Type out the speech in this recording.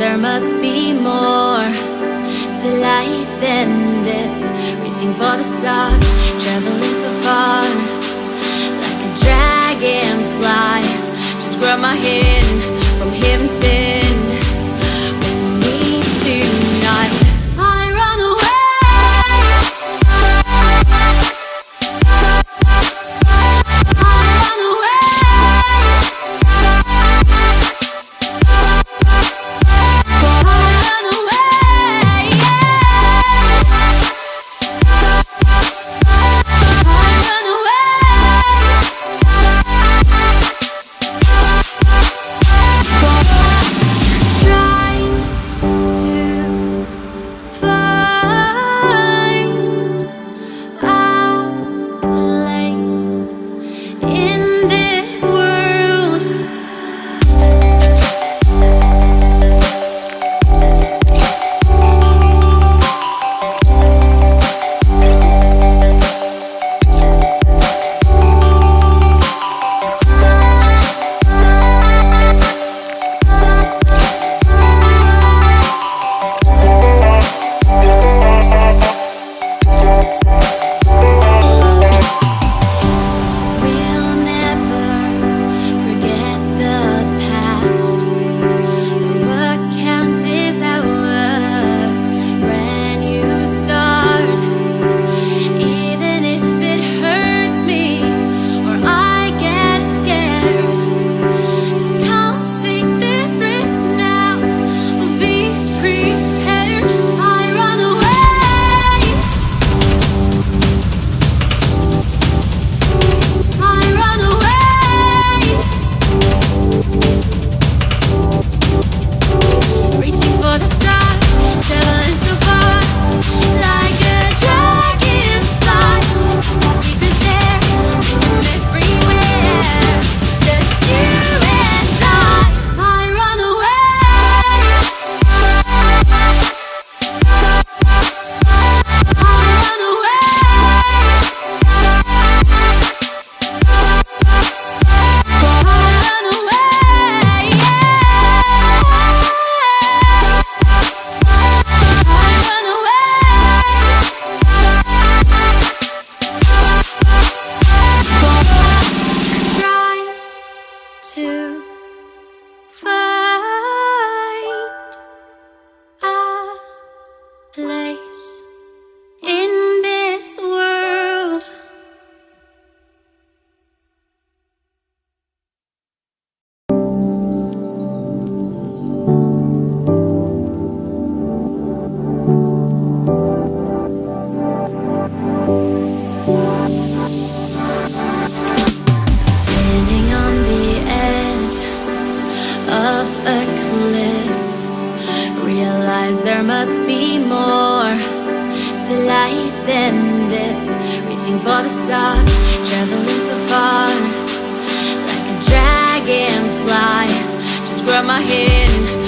there must be more to life than this. Reaching for the stars, traveling so far, like a dragonfly. Just grab my hand from him, send me tonight. I run away. To find a place in this world. Standing on the edge of a cliff, realize there must be more to life than this. Reaching for the stars, traveling so far, like a dragonfly. Just grab my hand